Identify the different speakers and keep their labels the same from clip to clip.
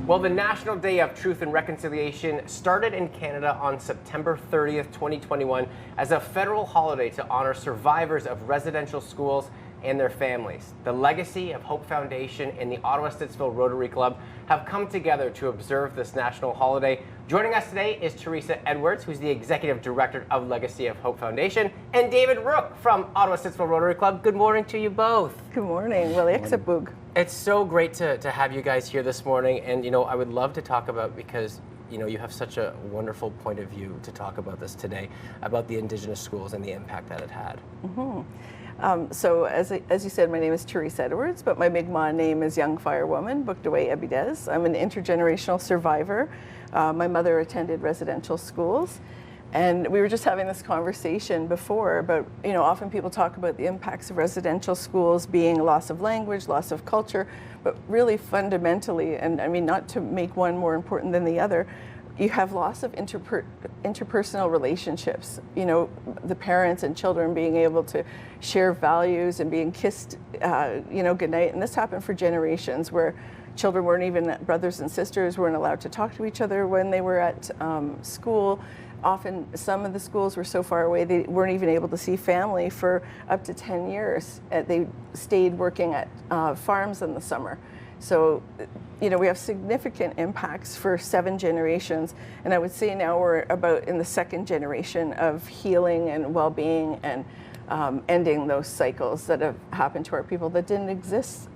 Speaker 1: Well, the National Day of Truth and Reconciliation started in Canada on September 30th, 2021 as a federal holiday to honor survivors of residential schools and their families. The Legacy of Hope Foundation and the Ottawa Stittsville Rotary Club have come together to observe this national holiday. Joining us today is Teresa Edwards, who's the Executive Director of Legacy of Hope Foundation, and David Rook from Ottawa Stittsville Rotary Club. Good morning to you both.
Speaker 2: Good morning.
Speaker 1: It's so great to have you guys here this morning, and I would love to talk about, because you have such a wonderful point of view to talk about this today, about the Indigenous schools and the impact that it had.
Speaker 2: So as you said, my name is Teresa Edwards, but my Mi'kmaq name is Young Firewoman, Bookdaway Ebidez. I'm an intergenerational survivor. My mother attended residential schools, and we were just having this conversation before about, often people talk about the impacts of residential schools being loss of language, loss of culture, but really fundamentally, and I mean, not to make one more important than the other, you have loss of interpersonal relationships. The parents and children being able to share values and being kissed, goodnight. And this happened for generations, where children weren't even, brothers and sisters weren't allowed to talk to each other when they were at school. Often some of the schools were so far away they weren't even able to see family for up to 10 years. They stayed working at farms in the summer. So, we have significant impacts for 7 generations, and I would say now we're about in the 2nd generation of healing and well-being and ending those cycles that have happened to our people that didn't exist,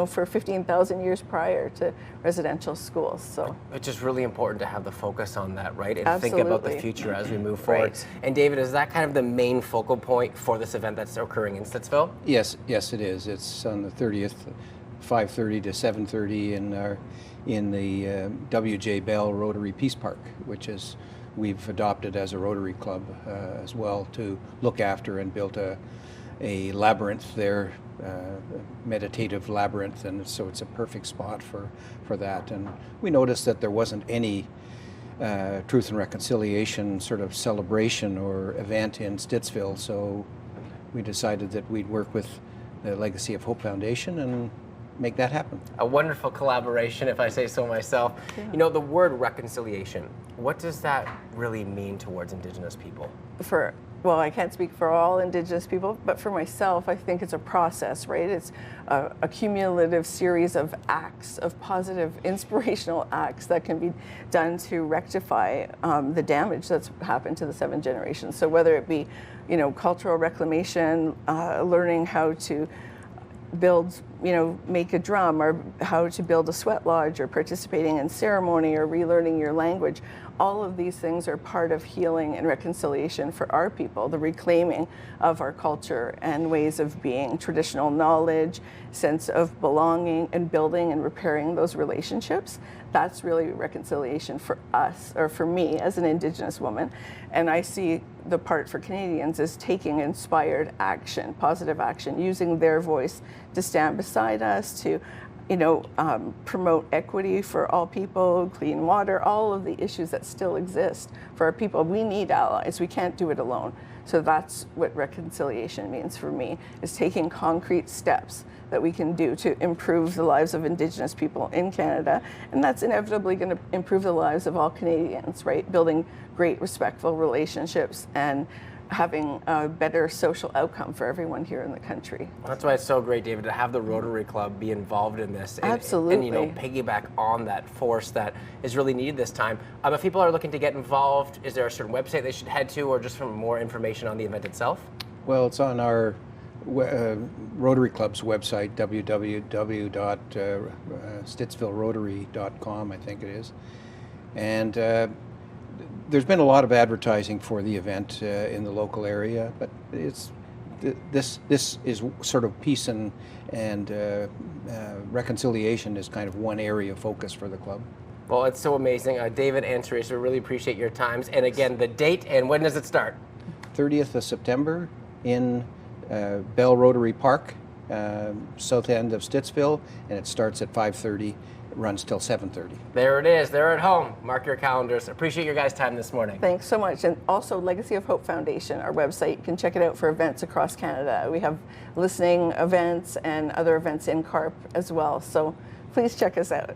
Speaker 2: for 15,000 years prior to residential schools. So
Speaker 1: it's just really important to have the focus on that, right? And
Speaker 2: Absolutely.
Speaker 1: Think about the future as we move forward.
Speaker 2: Right.
Speaker 1: And David, is that kind of the main focal point for this event that's occurring in Stittsville?
Speaker 3: Yes, it is. It's on the 30th. 5:30 to 7:30 in the W.J. Bell Rotary Peace Park, which is we've adopted as a Rotary Club as well, to look after and built a labyrinth there, meditative labyrinth, and so it's a perfect spot for that. And we noticed that there wasn't any truth and reconciliation sort of celebration or event in Stittsville, so we decided that we'd work with the Legacy of Hope Foundation and make that happen.
Speaker 1: A wonderful collaboration, if I say so myself.
Speaker 2: Yeah.
Speaker 1: The word reconciliation, what does that really mean towards Indigenous people?
Speaker 2: Well, I can't speak for all Indigenous people, but for myself, I think it's a process, right? It's a cumulative series of acts, of positive, inspirational acts that can be done to rectify the damage that's happened to the 7 generations. So whether it be, cultural reclamation, learning how to build, make a drum, or how to build a sweat lodge, or participating in ceremony, or relearning your language. All of these things are part of healing and reconciliation for our people, the reclaiming of our culture and ways of being, traditional knowledge, sense of belonging, and building and repairing those relationships. That's really reconciliation for us, or for me as an Indigenous woman. And I see the part for Canadians is taking inspired action, positive action, using their voice to stand beside us, to promote equity for all people, clean water, all of the issues that still exist for our people. We need allies. We can't do it alone. So that's what reconciliation means for me, is taking concrete steps that we can do to improve the lives of Indigenous people in Canada. And that's inevitably going to improve the lives of all Canadians, right? Building great, respectful relationships and having a better social outcome for everyone here in the country.
Speaker 1: That's why it's so great, David, to have the Rotary Club be involved in this.
Speaker 2: Absolutely.
Speaker 1: And piggyback on that force that is really needed this time. If people are looking to get involved, is there a certain website they should head to, or just for more information on the event itself?
Speaker 3: Well, it's on our Rotary Club's website, www.stittsvillerotary.com, I think it is. And there's been a lot of advertising for the event in the local area, but this is sort of peace and reconciliation is kind of one area of focus for the club.
Speaker 1: Well, it's so amazing. David and Teresa, really appreciate your times. And again, the date and when does it start?
Speaker 3: 30th of September in Bell Rotary Park, south end of Stittsville, and it starts at 5:30. Runs till 7:30.
Speaker 1: There it is. They're at home. Mark your calendars. Appreciate your guys' time this morning.
Speaker 2: Thanks so much. And also Legacy of Hope Foundation, our website. You can check it out for events across Canada. We have listening events and other events in CARP as well. So please check us out.